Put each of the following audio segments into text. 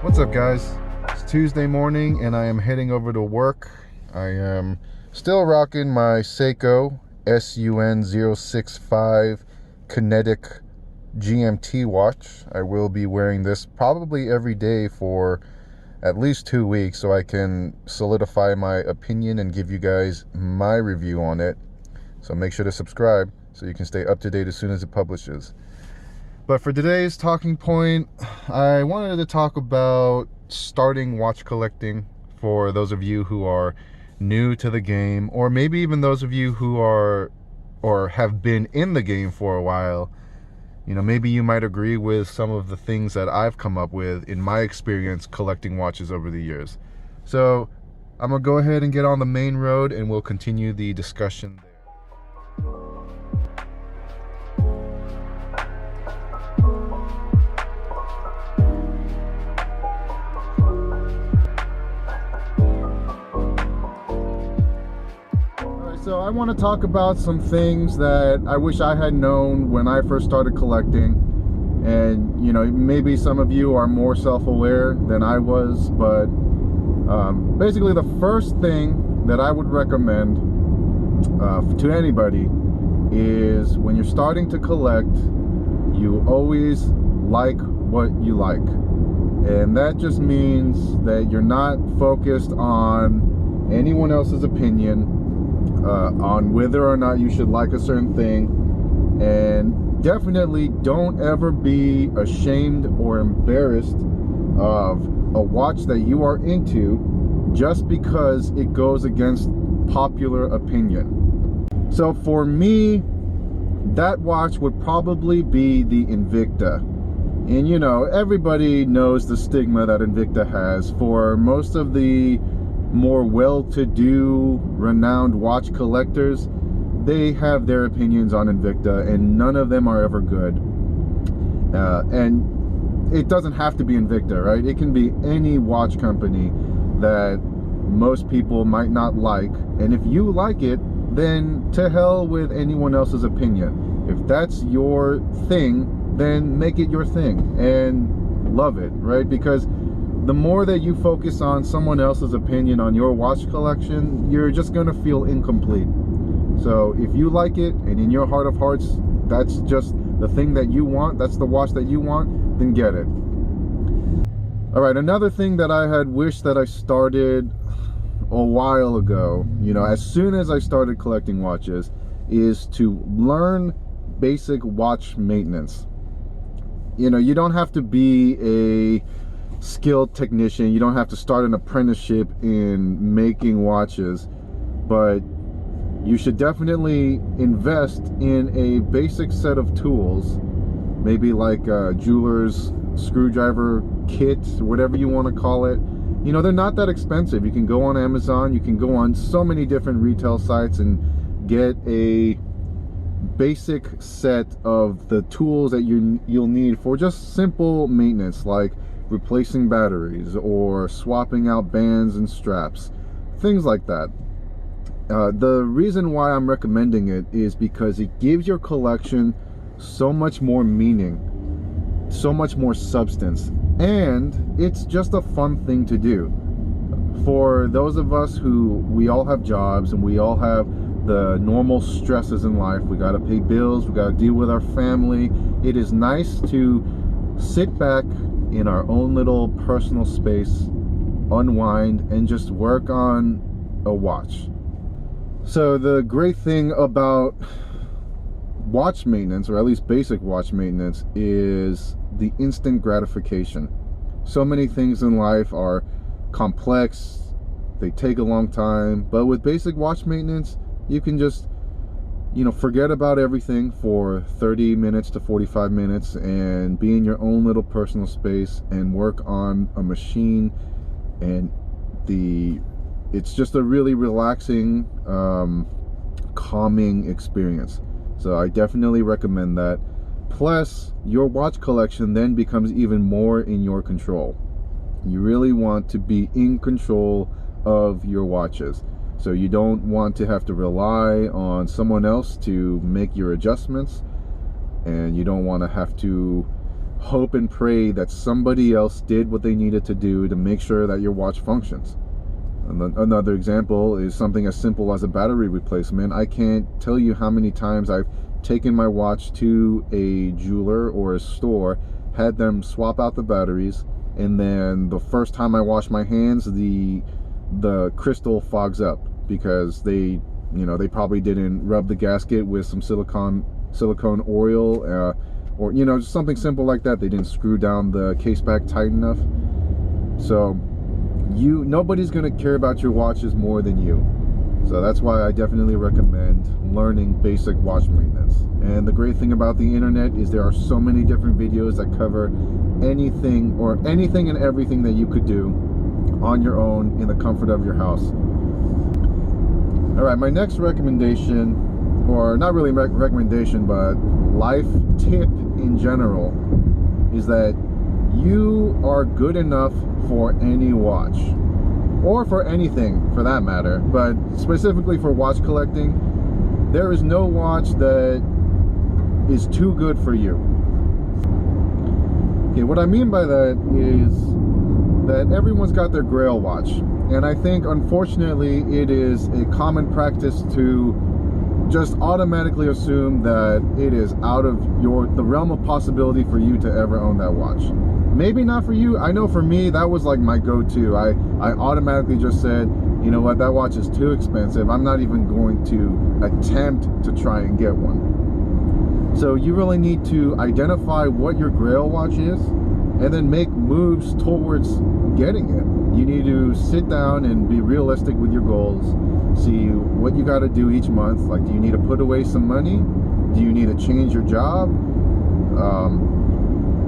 What's up, guys? It's Tuesday morning and I am heading over to work. I am still rocking my Seiko SUN065 Kinetic GMT watch. I will be wearing this probably every day for at least 2 weeks so I can solidify my opinion and give you guys my review on it. So make sure to subscribe so you can stay up to date as soon as it publishes. But for today's talking point, I wanted to talk about starting watch collecting for those of you who are new to the game, or maybe even those of you who are or have been in the game for a while. You know, maybe you might agree with some of the things that I've come up with in my experience collecting watches over the years. So I'm gonna go ahead and get on the main road and we'll continue the discussion there. So I want to talk about some things that I wish I had known when I first started collecting. And, you know, maybe some of you are more self-aware than I was, but basically the first thing that I would recommend to anybody is when you're starting to collect, you always like what you like. And that just means that you're not focused on anyone else's opinion on whether or not you should like a certain thing, and definitely don't ever be ashamed or embarrassed of a watch that you are into just because it goes against popular opinion. So for me, that watch would probably be the Invicta. And you know, everybody knows the stigma that Invicta has. For most of the more well-to-do, renowned watch collectors, they have their opinions on Invicta, and none of them are ever good. And it doesn't have to be Invicta, right? It can be any watch company that most people might not like, and if you like it, then to hell with anyone else's opinion. If that's your thing, then make it your thing and love it, right? Because the more that you focus on someone else's opinion on your watch collection, you're just gonna feel incomplete. So if you like it, and in your heart of hearts, that's just the thing that you want, that's the watch that you want, then get it. All right, another thing that I had wished that I started a while ago, you know, as soon as I started collecting watches, is to learn basic watch maintenance. You know, you don't have to be a skilled technician, you don't have to start an apprenticeship in making watches, but you should definitely invest in a basic set of tools, maybe like a jeweler's screwdriver kit, whatever you want to call it. You know, they're not that expensive. You can go on Amazon, you can go on so many different retail sites and get a basic set of the tools that you'll need for just simple maintenance, like replacing batteries or swapping out bands and straps, things like that. The reason why I'm recommending it is because it gives your collection so much more meaning, so much more substance, and it's just a fun thing to do. For those of us who, we all have jobs and we all have the normal stresses in life, we got to pay bills, we got to deal with our family, it is nice to sit back in our own little personal space, unwind, and just work on a watch. So the great thing about watch maintenance, or at least basic watch maintenance, is the instant gratification. So many things in life are complex, they take a long time, but with basic watch maintenance, you can just, you know, forget about everything for 30 minutes to 45 minutes and be in your own little personal space and work on a machine. And it's just a really relaxing, calming experience. So I definitely recommend that. Plus, your watch collection then becomes even more in your control. You really want to be in control of your watches. So you don't want to have to rely on someone else to make your adjustments, and you don't want to have to hope and pray that somebody else did what they needed to do to make sure that your watch functions. Another example is something as simple as a battery replacement. I can't tell you how many times I've taken my watch to a jeweler or a store, had them swap out the batteries, and then the first time I wash my hands, the crystal fogs up because they probably didn't rub the gasket with some silicone oil, or just something simple like that. They didn't screw down the case back tight enough. So nobody's going to care about your watches more than you. So that's why I definitely recommend learning basic watch maintenance. And the great thing about the internet is there are so many different videos that cover anything and everything that you could do on your own in the comfort of your house. All right, my next recommendation, or not really recommendation, but life tip in general, is that you are good enough for any watch, or for anything for that matter, but specifically for watch collecting, there is no watch that is too good for you. Okay, what I mean by that is that everyone's got their Grail watch, and I think unfortunately it is a common practice to just automatically assume that it is out of the realm of possibility for you to ever own that watch. Maybe not for you. I know for me, that was like my go-to. I automatically just said, you know what, that watch is too expensive. I'm not even going to attempt to try and get one. So you really need to identify what your Grail watch is and then make moves towards getting it. You need to sit down and be realistic with your goals. See what you got to do each month. Like, do you need to put away some money? Do you need to change your job?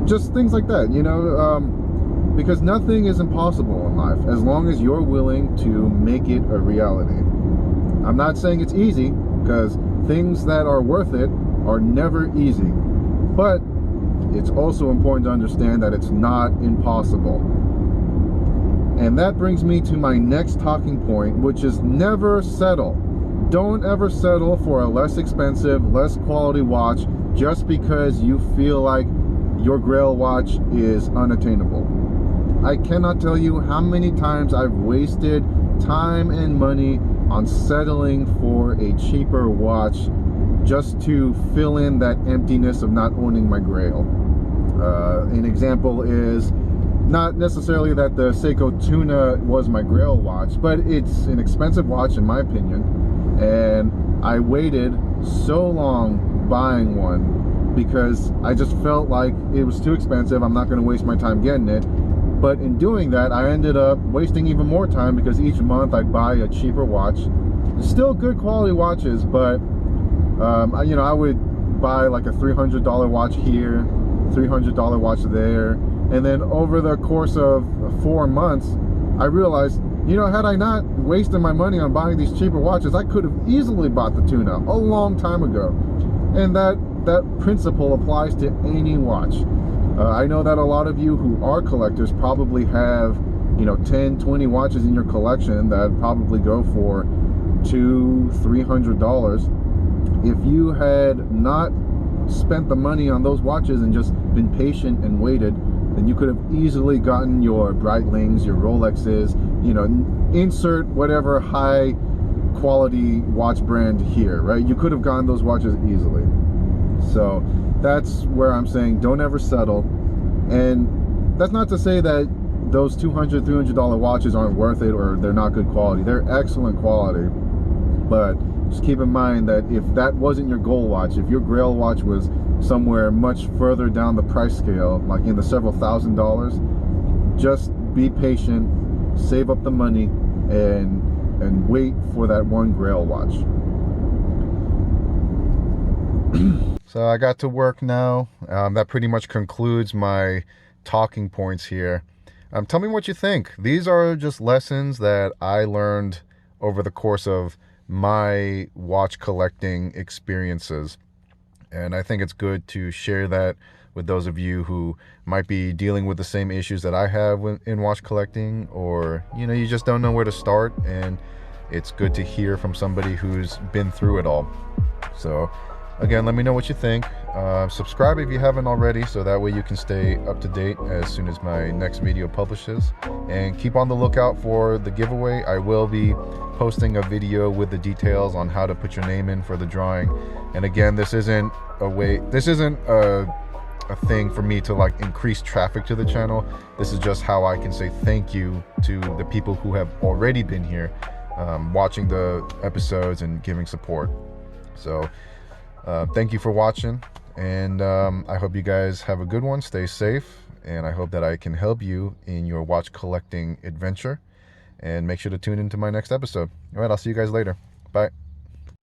Just things like that, because nothing is impossible in life as long as you're willing to make it a reality. I'm not saying it's easy, because things that are worth it are never easy, but it's also important to understand that it's not impossible. And that brings me to my next talking point, which is never settle. Don't ever settle for a less expensive, less quality watch just because you feel like your Grail watch is unattainable. I cannot tell you how many times I've wasted time and money on settling for a cheaper watch just to fill in that emptiness of not owning my Grail. An example is not necessarily that the Seiko Tuna was my Grail watch, but it's an expensive watch in my opinion, and I waited so long buying one because I just felt like it was too expensive. I'm not going to waste my time getting it. But in doing that, I ended up wasting even more time because each month I'd buy a cheaper watch. Still good quality watches, but I would buy like a $300 watch here, $300 watch there, and then over the course of 4 months, I realized, had I not wasted my money on buying these cheaper watches, I could have easily bought the Tuna a long time ago. And that principle applies to any watch. I know that a lot of you who are collectors probably have 10, 20 watches in your collection that probably go for $200-$300. If you had not spent the money on those watches and just been patient and waited, then you could have easily gotten your Breitlings, your Rolexes, insert whatever high quality watch brand here, right? You could have gotten those watches easily. So that's where I'm saying don't ever settle. And that's not to say that those $200, $300 watches aren't worth it or they're not good quality. They're excellent quality. But just keep in mind that if that wasn't your goal watch, if your Grail watch was somewhere much further down the price scale, like in the several $1,000s, just be patient, save up the money, and wait for that one Grail watch. So I got to work now. That pretty much concludes my talking points here. Tell me what you think. These are just lessons that I learned over the course of my watch collecting experiences. And I think it's good to share that with those of you who might be dealing with the same issues that I have in watch collecting, or you just don't know where to start, and it's good to hear from somebody who's been through it all. So again, let me know what you think. Subscribe if you haven't already, so that way you can stay up to date as soon as my next video publishes. And keep on the lookout for the giveaway. I will be posting a video with the details on how to put your name in for the drawing. And again, this isn't a thing for me to like increase traffic to the channel. This is just how I can say thank you to the people who have already been here, watching the episodes and giving support. So thank you for watching, and I hope you guys have a good one. Stay safe, and I hope that I can help you in your watch collecting adventure. And make sure to tune into my next episode. All right, I'll see you guys later. Bye.